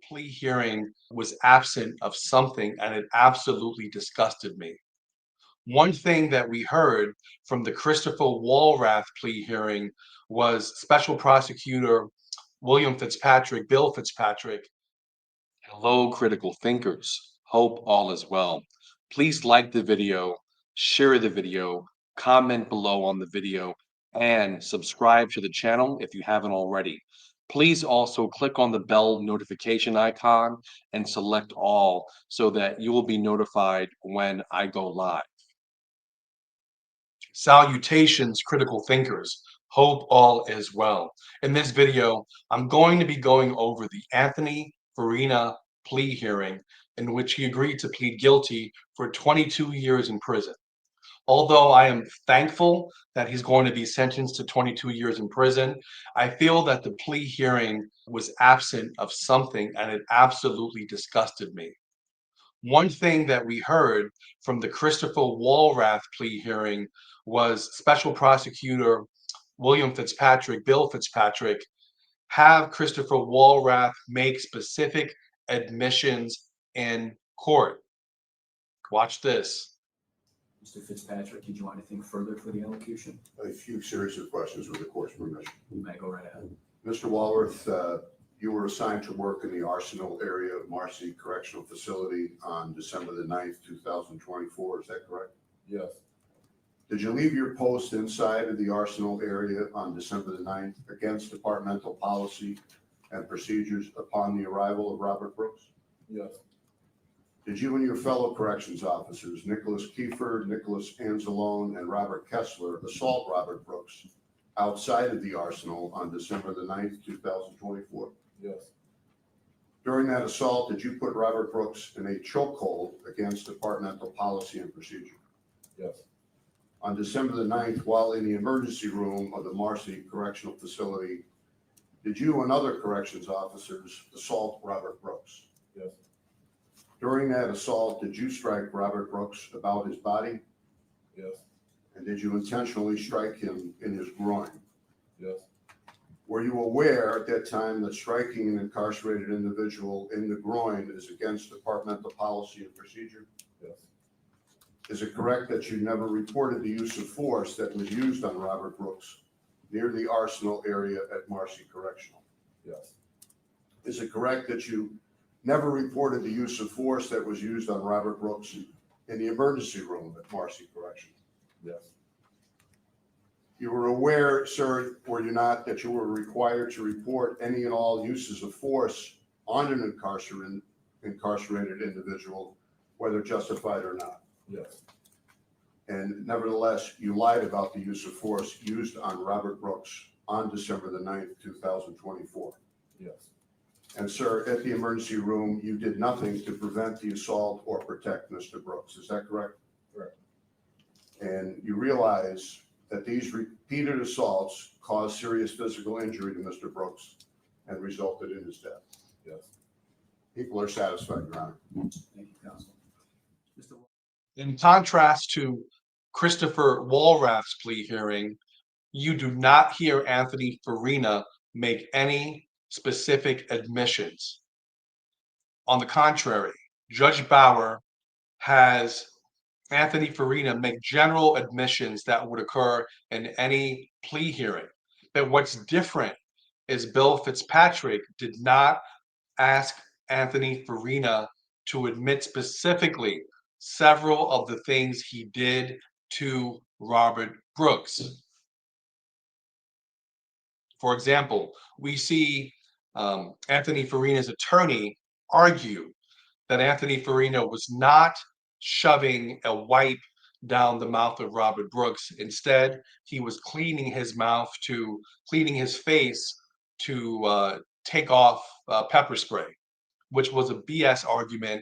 plea hearing was absent of something, and it absolutely disgusted me. One thing that we heard from the Christopher Walwrath plea hearing was Special Prosecutor Bill Fitzpatrick. Hello, critical thinkers. Hope all is well. Please like the video, share the video, comment below on the video, and subscribe to the channel if you haven't already. Please also click on the bell notification icon and select all so that you will be notified when I go live. Salutations, critical thinkers. Hope all is well. In this video, I'm going to be going over the Anthony Farina plea hearing in which he agreed to plead guilty for 22 years in prison. Although I am thankful that he's going to be sentenced to 22 years in prison, I feel that the plea hearing was absent of something, and it absolutely disgusted me. One thing that we heard from the Christopher Walwrath plea hearing was Special Prosecutor Bill Fitzpatrick, have Christopher Walwrath make specific admissions in court. Watch this. Mr. Fitzpatrick, did you want anything further for the elocution? A few series of questions with the court's permission. You may go right ahead. Mr. Walwrath, you were assigned to work in the Arsenal area of Marcy Correctional Facility on December the 9th, 2024. Is that correct? Yes, Did you leave your post inside of the Arsenal area on December the 9th against departmental policy and procedures upon the arrival of Robert Brooks? yes, Did you and your fellow corrections officers, Nicholas Kiefer, Nicholas Anzalone, and Robert Kessler, assault Robert Brooks outside of the Arsenal on December the 9th, 2024? yes, During that assault, did you put Robert Brooks in a chokehold against departmental policy and procedure? yes, On December the 9th, while in the emergency room of the Marcy Correctional Facility, did you and other corrections officers assault Robert Brooks? yes, During that assault, did you strike Robert Brooks about his body? yes, And did you intentionally strike him in his groin? yes, Were you aware at that time that striking an incarcerated individual in the groin is against departmental policy and procedure? yes, Is it correct that you never reported the use of force that was used on Robert Brooks near the Arsenal area at Marcy Correctional? yes, Is it correct that you never reported the use of force that was used on Robert Brooks in the emergency room at Marcy Correctional? yes, You were aware, sir, were you not, that you were required to report any and all uses of force on an incarcerated individual, whether justified or not? yes, And nevertheless, you lied about the use of force used on Robert Brooks on December the 9th, 2024. yes, And sir, at the emergency room, you did nothing to prevent the assault or protect Mr. Brooks. Is that correct? correct, And you realize that these repeated assaults caused serious physical injury to Mr. Brooks and resulted in his death. yes. People are satisfied, Your Honor. Thank you, counsel. Mr. In contrast to Christopher Walwrath's plea hearing, you do not hear Anthony Farina make any specific admissions. On the contrary, Judge Bauer has Anthony Farina make general admissions that would occur in any plea hearing. But what's different is Bill Fitzpatrick did not ask Anthony Farina to admit specifically several of the things he did to Robert Brooks. For example, we see Anthony Farina's attorney argue that Anthony Farina was not shoving a wipe down the mouth of Robert Brooks. Instead, he was cleaning his face to take off pepper spray, which was a BS argument.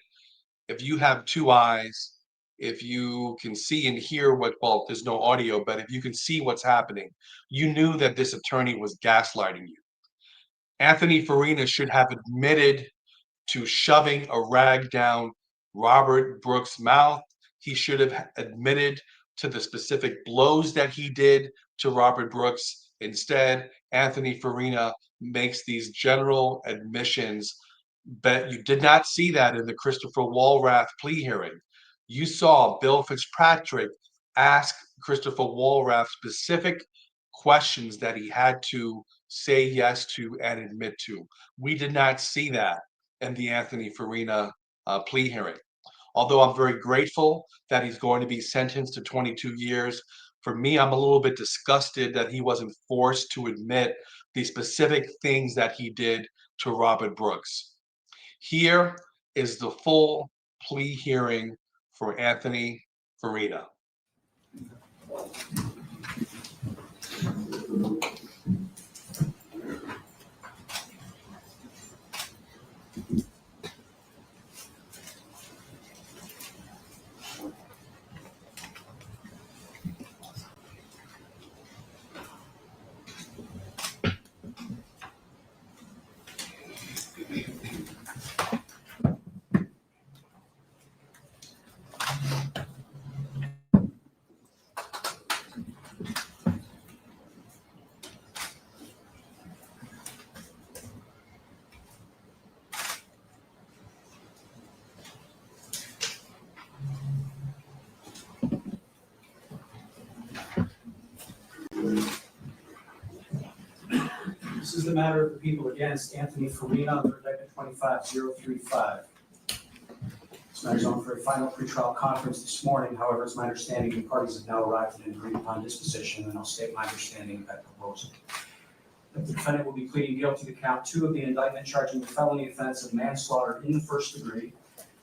If you have two eyes, if you can see and hear well, there's no audio, but if you can see what's happening, you knew that this attorney was gaslighting you. Anthony Farina should have admitted to shoving a rag down Robert Brooks' mouth. He should have admitted to the specific blows that he did to Robert Brooks. Instead, Anthony Farina makes these general admissions But you did not see that in the Christopher Walwrath plea hearing. You saw Bill Fitzpatrick ask Christopher Walwrath specific questions that he had to say yes to and admit to. We did not see that in the Anthony Farina plea hearing. Although I'm very grateful that he's going to be sentenced to 22 years, for me, I'm a little bit disgusted that he wasn't forced to admit the specific things that he did to Robert Brooks. Here is the full plea hearing for Anthony Farina. This is the matter of the people against Anthony Farina under indictment 25035. This matter is on for a final pretrial conference this morning. However, it's my understanding the parties have now arrived at an agreed upon disposition, and I'll state my understanding of that proposal. That the defendant will be pleading guilty to count 2 of the indictment charging the felony offense of manslaughter in the first degree.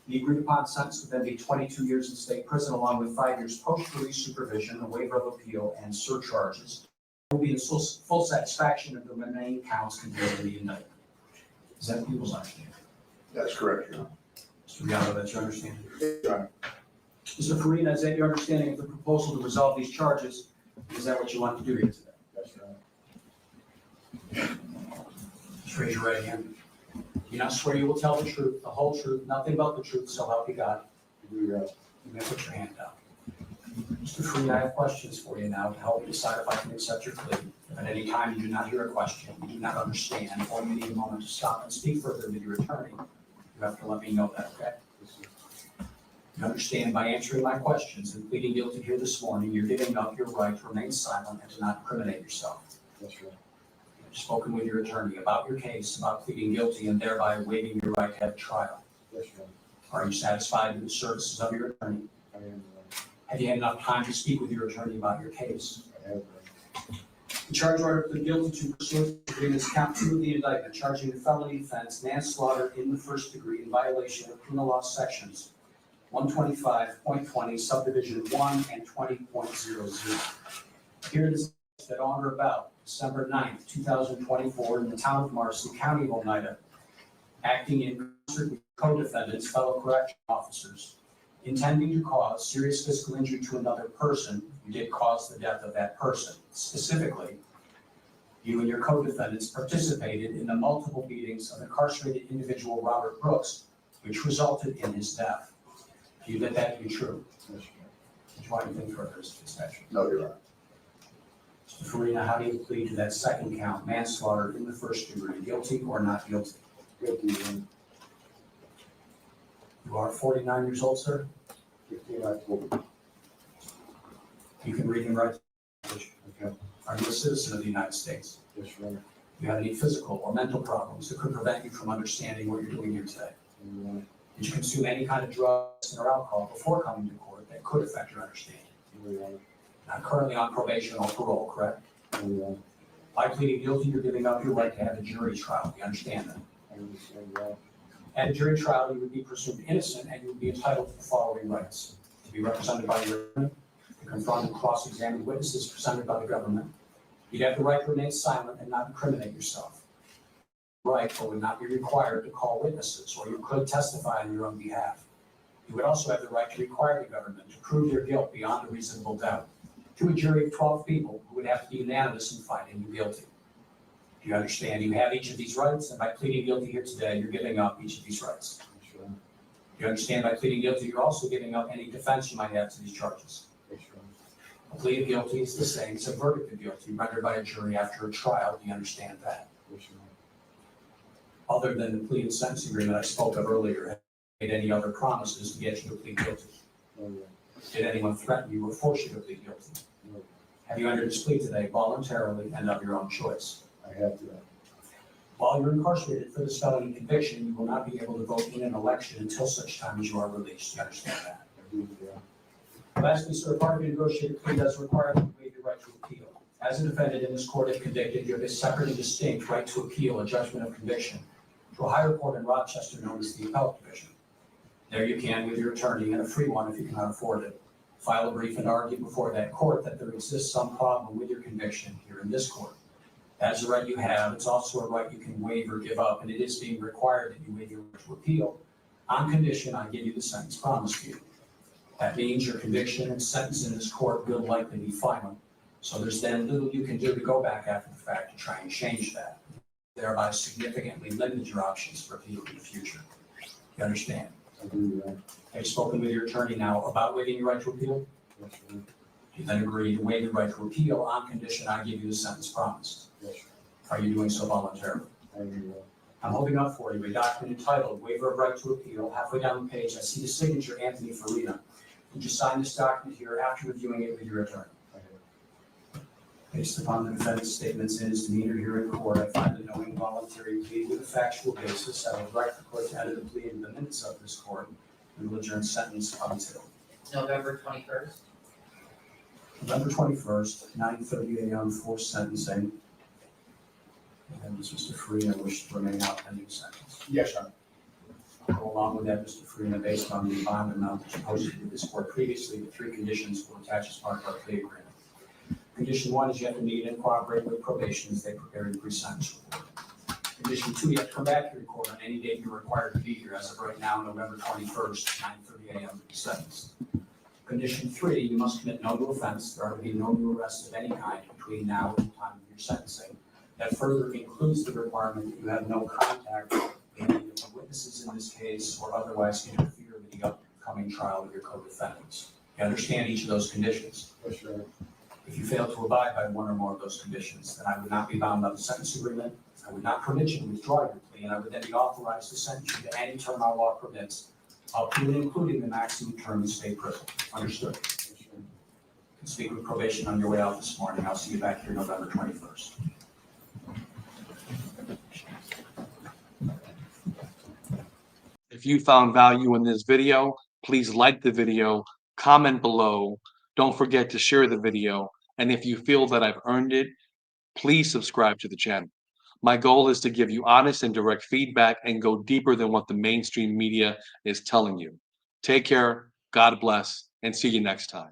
The agreed upon sentence would then be 22 years in state prison, along with 5 years post-release supervision, a waiver of appeal, and surcharges. Will be in full satisfaction of the remaining counts contained in the indictment. Is that people's understanding? That's correct, Your Honor. Mr. Gallo, that's your understanding? Your Honor. Mr. Farina, is that your understanding of the proposal to resolve these charges? Is that what you want to do here today? Yes, Your Honor. Just raise your right hand. You now swear you will tell the truth, the whole truth, nothing but the truth, so help you God. You may put your hand down. Mr. Farina, I have questions for you now to help you decide if I can accept your plea. If at any time you do not hear a question, you do not understand, or you need a moment to stop and speak further with your attorney, you have to let me know that, okay? You understand by answering my questions and pleading guilty here this morning, you're giving up your right to remain silent and to not incriminate yourself. Yes, Your Honor. You've spoken with your attorney about your case, about pleading guilty, and thereby waiving your right to have a trial. Yes, Your Honor. Are you satisfied with the services of your attorney? I am, Your Honor. Have you had enough time to speak with your attorney about your case? I have, Your Honor. The charge order plead guilty to pursuant to agreements count 2 of the indictment charging the felony offense manslaughter in the first degree in violation of penal law sections 125.20 subdivision 1 and 20.00. Here it is that on or about December 9th, 2024 in the town of Marcy, County of Oneida, acting in concert with co-defendants, fellow correction officers, intending to cause serious physical injury to another person, you did cause the death of that person. Specifically, you and your co-defendants participated in the multiple beatings of incarcerated individual Robert Brooks, which resulted in his death. Do you admit that to be true? Yes, Your Honor. Did you want anything further, Mr. Fitzpatrick? No, Your Honor. Mr. Farina, how do you plead to that second count, manslaughter in the first degree, guilty or not guilty? Guilty, Your Honor. You are 49 years old, sir. 15 October. You can read and write. Okay. Are you a citizen of the United States? Yes, Your Honor. Do you have any physical or mental problems that could prevent you from understanding what you're doing here today? Your Honor. Did you consume any kind of drugs or alcohol before coming to court that could affect your understanding? Your Honor. Not currently on probation or parole, correct? Your Honor. By pleading guilty, you're giving up your right to have a jury trial. Do you understand that? I understand, Your Honor. At a jury trial, you would be presumed innocent and you would be entitled to the following rights: to be represented by your attorney, to confront and cross-examine witnesses presented by the government. You'd have the right to remain silent and not incriminate yourself. Right, but would not be required to call witnesses, or you could testify on your own behalf. You would also have the right to require the government to prove your guilt beyond a reasonable doubt to a jury of 12 people who would have to be unanimous in finding you guilty. Do you understand? You have each of these rights, and by pleading guilty here today, you're giving up each of these rights. Yes, Your Honor. Do you understand? By pleading guilty, you're also giving up any defense you might have to these charges. Yes, Your Honor. A plea of guilty is the same as a verdict of guilty rendered by a jury after a trial. Do you understand that? Yes, Your other than the plea and sentence agreement I spoke of earlier, have you made any other promises to get you to plead guilty? No, Did anyone threaten you or force you to plead guilty? no, Have you entered this plea today voluntarily and of your own choice? I have to. While you're incarcerated for this felony conviction, you will not be able to vote in an election until such time as you are released. You understand that? I do, yeah. Lastly, sir, part of your negotiated plea does require that you waive your right to appeal. As a defendant in this court, if convicted, you have a separate and distinct right to appeal a judgment of conviction to a higher court in Rochester known as the Appellate Division. There you can, with your attorney, and a free one if you cannot afford it, file a brief and argue before that court that there exists some problem with your conviction here in this court. That is a right you have. It's also a right you can waive or give up, and it is being required that you waive your right to appeal on condition I give you the sentence promised to you. That means your conviction and sentence in this court will likely be final. So there's then little you can do to go back after the fact to try and change that, thereby significantly limit your options for appeal in the future. You understand? I do, yeah. Have you spoken with your attorney now about waiving your right to appeal? Yes, sir. You then agree to waive your right to appeal on condition I give you the sentence promised. Yes, sir. Are you doing so voluntarily? I do, I'm holding up for you a document entitled Waiver of Right to Appeal. Halfway down the page, I see the signature, Anthony Farina. Would you sign this document here after reviewing it with your attorney? I have. Based upon the defendant's statements and his demeanor here in court, I find the knowing voluntary plea with a factual basis. I would direct the court to enter the plea in the minutes of this court and will adjourn sentence until November 21st. November 21st, 9:30 a.m. for sentencing. And does Mr. Farina wish to remain out pending sentence? Yes, sir. Go along with that, Mr. Farina, based on the bond amount that you posted with this court previously, the three conditions will attach as part of our plea agreement. Condition one is you have to meet and cooperate with probation as they prepare your pre-sentence report. Condition two, you have to come back to your court on any date you're required to be here. As of right now, November 21st, 9:30 a.m. to be sentenced. Condition three, you must commit no new offense. There are to be no new arrests of any kind between now and the time of your sentencing. That further includes the requirement that you have no contact with any of the witnesses in this case or otherwise interfere with the upcoming trial of your co-defendants. You understand each of those conditions. Yes, sir. If you fail to abide by one or more of those conditions, then I would not be bound by the sentence agreement. I would not permit you to withdraw your plea, and I would then be authorized to sentence you to any term our law permits, up to and including the maximum term in state prison. Understood? Yes, sir. You can speak with probation on your way out this morning. I'll see you back here November 21st. If you found value in this video, please like the video, comment below. Don't forget to share the video. And if you feel that I've earned it, please subscribe to the channel. My goal is to give you honest and direct feedback and go deeper than what the mainstream media is telling you. Take care, God bless, and see you next time.